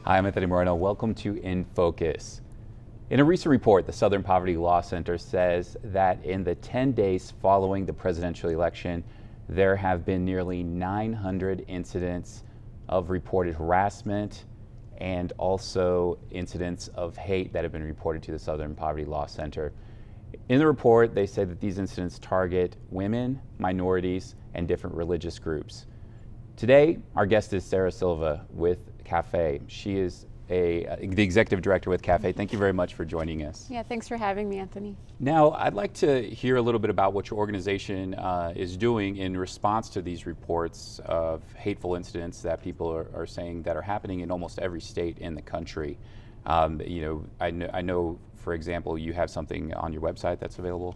Hi, I'm Anthony Moreno. Welcome to In Focus. In a recent report, the Southern Poverty Law Center says that in the 10 days following the presidential election, there have been nearly 900 incidents of reported harassment and also incidents of hate that have been reported to the Southern Poverty Law Center. In the report, they say that these incidents target women, minorities, and different religious groups. Today, our guest is Silva with CAFé. She is the executive director with CAFé. Thank you very much for joining us. Yeah, thanks for having me, Anthony. Now, I'd like to hear a little bit about what your organization is doing in response to these reports of hateful incidents that people are saying that are happening in almost every state in the country. I know, for example, you have something on your website that's available.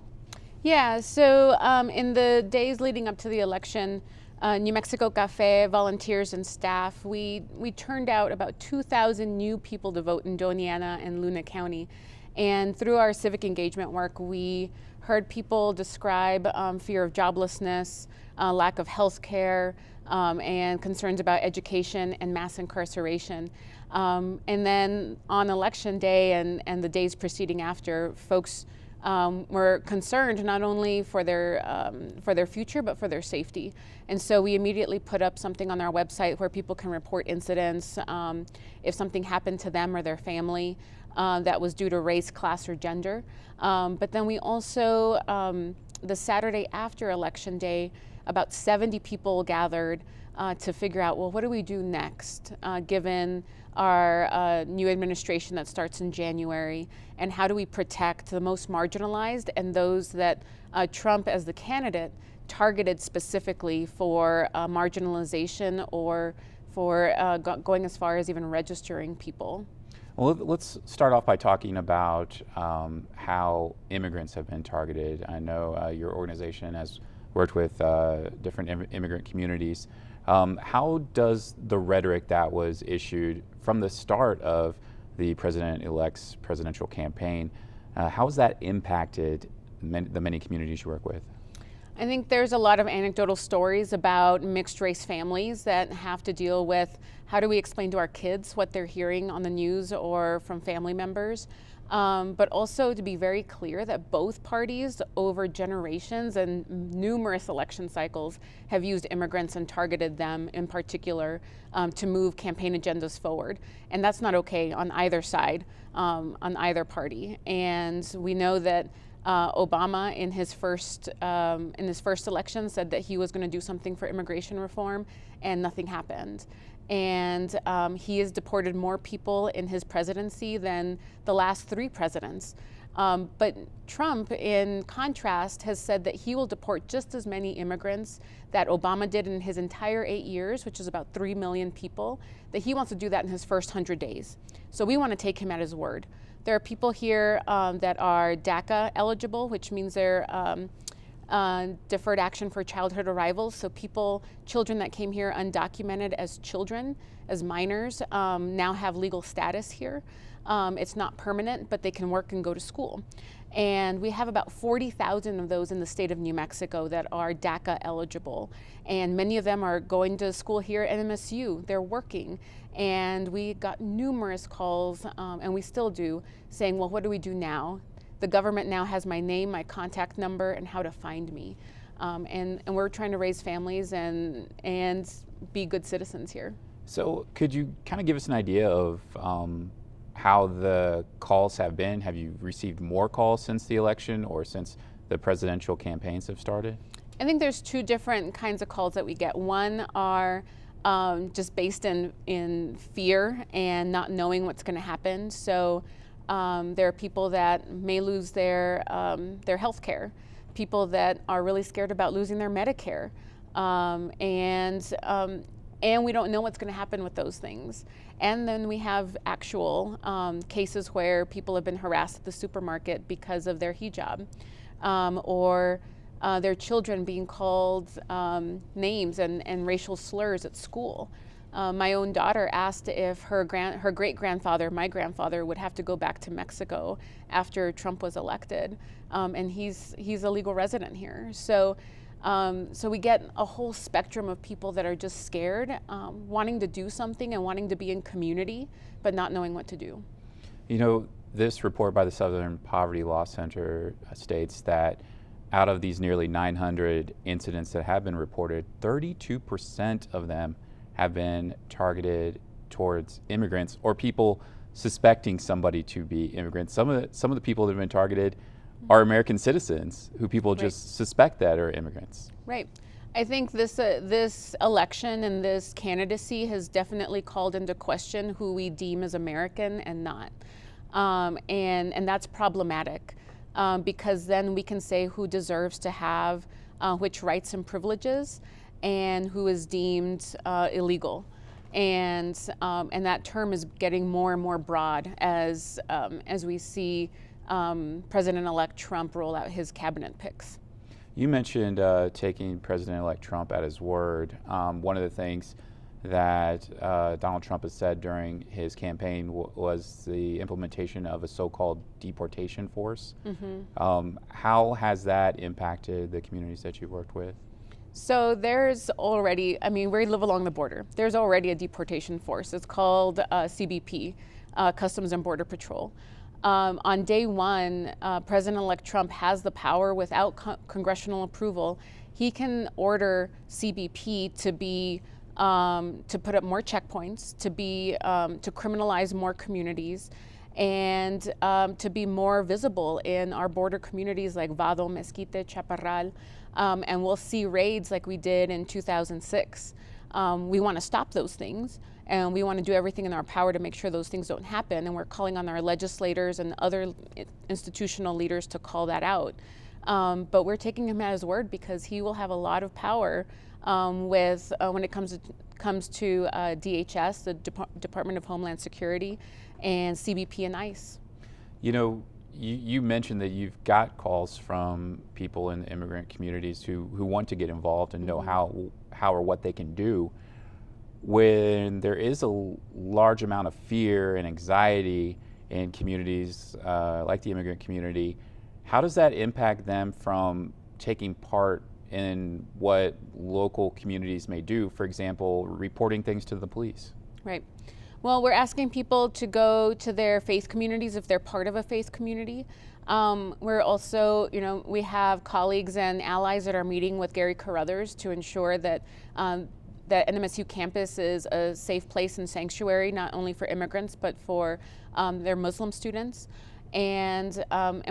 Yeah, so in the days leading up to the election, New Mexico CAFé volunteers and staff, we turned out about 2,000 new people to vote in Doña Ana and Luna County. And through our civic engagement work, we heard people describe fear of joblessness, lack of health care, and concerns about education and mass incarceration. And then on election day and the days preceding after, folks were concerned not only for their future, but for their safety. And so we immediately put up something on our website where people can report incidents if something happened to them or their family that was due to race, class, or gender. But then we also, the Saturday after Election Day, about 70 people gathered to figure out, well, what do we do next, given our new administration that starts in January, and how do we protect the most marginalized and those that Trump, as the candidate, targeted specifically for marginalization or for going as far as even registering people. Well, let's start off by talking about how immigrants have been targeted. I know your organization has worked with different immigrant communities. How does the rhetoric that was issued from the start of the president-elect's presidential campaign, how has that impacted the many communities you work with? I think there's a lot of anecdotal stories about mixed race families that have to deal with how do we explain to our kids what they're hearing on the news or from family members. But also to be very clear that both parties over generations and numerous election cycles have used immigrants and targeted them in particular to move campaign agendas forward. And that's not okay on either side, on either party. And we know that Obama in his first election said that he was going to do something for immigration reform, and nothing happened. And he has deported more people in his presidency than the last 3 presidents. But Trump, in contrast, has said that he will deport just as many immigrants that Obama did in his entire 8 years, which is about 3 million people, that he wants to do that in his first 100 days. So we want to take him at his word. There are people here that are DACA eligible, which means they're deferred action for childhood arrivals. So children that came here undocumented as children, as minors, now have legal status here. It's not permanent, but they can work and go to school. And we have about 40,000 of those in the state of New Mexico that are DACA eligible. And many of them are going to school here at MSU. They're working. And we got numerous calls, and we still do, saying, well, what do we do now? The government now has my name, my contact number, and how to find me. And we're trying to raise families and be good citizens here. So could you kind of give us an idea of how the calls have been? Have you received more calls since the election or since the presidential campaigns have started? I think there's 2 different kinds of calls that we get. One are just based in fear and not knowing what's going to happen. So there are people that may lose their health care, people that are really scared about losing their Medicare, and we don't know what's going to happen with those things. And then we have actual cases where people have been harassed at the supermarket because of their hijab, or their children being called names and racial slurs at school. My own daughter asked if her great-grandfather, my grandfather, would have to go back to Mexico after Trump was elected, and he's a legal resident here. So So we get a whole spectrum of people that are just scared, wanting to do something and wanting to be in community, but not knowing what to do. You know, this report by the Southern Poverty Law Center states that out of these nearly 900 incidents that have been reported, 32% of them have been targeted towards immigrants or people suspecting somebody to be immigrants. Some of the people that have been targeted are American citizens who people just suspect that are immigrants. Right. I think this election and this candidacy has definitely called into question who we deem as American and not. And that's problematic because then we can say who deserves to have which rights and privileges and who is deemed illegal. And that term is getting more and more broad as we see President-elect Trump roll out his cabinet picks. You mentioned taking President-elect Trump at his word. One of the things that Donald Trump has said during his campaign was the implementation of a so-called deportation force. How has that impacted the communities that you've worked with? So there's already, we live along the border. There's already a deportation force. It's called CBP, Customs and Border Patrol. On day one, President-elect Trump has the power without congressional approval. He can order CBP to be to put up more checkpoints, to criminalize more communities, and to be more visible in our border communities like Vado, Mesquite, Chaparral, and we'll see raids like we did in 2006. We want to stop those things, and we want to do everything in our power to make sure those things don't happen, and we're calling on our legislators and other institutional leaders to call that out. But we're taking him at his word because he will have a lot of power when it comes to DHS, the Department of Homeland Security, and CBP and ICE. You know, you mentioned that you've got calls from people in the immigrant communities who want to get involved and know how or what they can do. When there is a large amount of fear and anxiety in communities like the immigrant community, how does that impact them from taking part in what local communities may do? For example, reporting things to the police. Right. Well, we're asking people to go to their faith communities if they're part of a faith community. We're also, we have colleagues and allies that are meeting with Gary Carruthers to ensure that that NMSU campus is a safe place and sanctuary, not only for immigrants, but for their Muslim students. And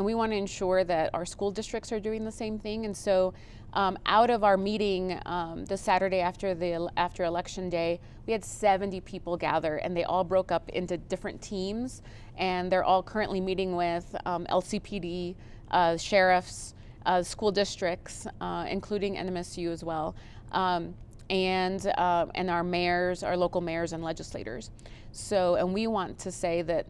we want to ensure that our school districts are doing the same thing. And so out of our meeting the Saturday after Election Day, we had 70 people gather, and they all broke up into different teams, and they're all currently meeting with LCPD, sheriffs, school districts, including NMSU as well, and our mayors, our local mayors and legislators. So, and we want to say that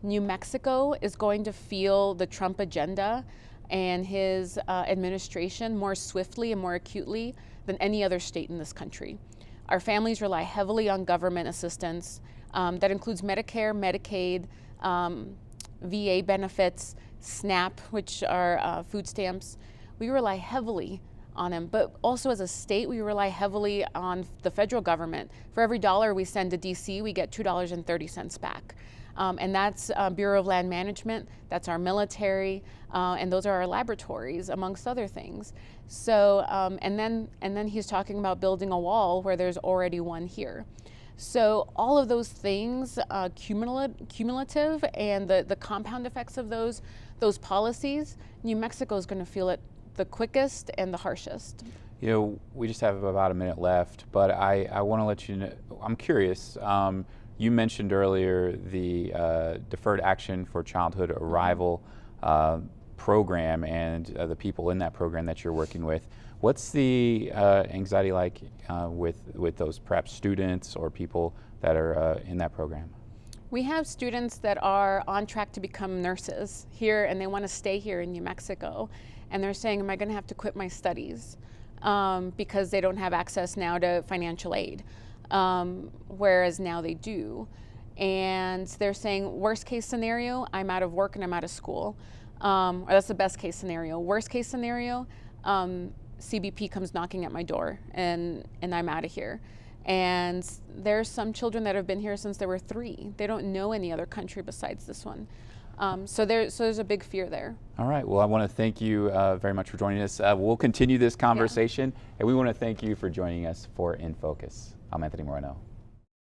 New Mexico is going to feel the Trump agenda and his administration more swiftly and more acutely than any other state in this country. Our families rely heavily on government assistance. That includes Medicare, Medicaid, VA benefits, SNAP, which are food stamps. We rely heavily on them, but also as a state, we rely heavily on the federal government. For every dollar we send to DC, we get $2.30 back. And that's Bureau of Land Management, that's our military, and those are our laboratories, amongst other things. So, and then he's talking about building a wall where there's already one here. So all of those things, cumulative, and the compound effects of those policies, New Mexico is going to feel it the quickest and the harshest. You know, we just have about a minute left, but I want to let you know, I'm curious. You mentioned earlier the Deferred Action for Childhood Arrival program and the people in that program that you're working with. What's the anxiety like with those perhaps students or people that are in that program? We have students that are on track to become nurses here, and they want to stay here in New Mexico. And they're saying, am I going to have to quit my studies? Because they don't have access now to financial aid. Whereas now they do. And they're saying, worst case scenario, I'm out of work and I'm out of school. Or that's the best case scenario. Worst case scenario, CBP comes knocking at my door and I'm out of here. And there's some children that have been here since they were 3. They don't know any other country besides this one. So there's a big fear there. All right. Well, I want to thank you very much for joining us. We'll continue this conversation, and we want to thank you for joining us for In Focus. I'm Anthony Moreno.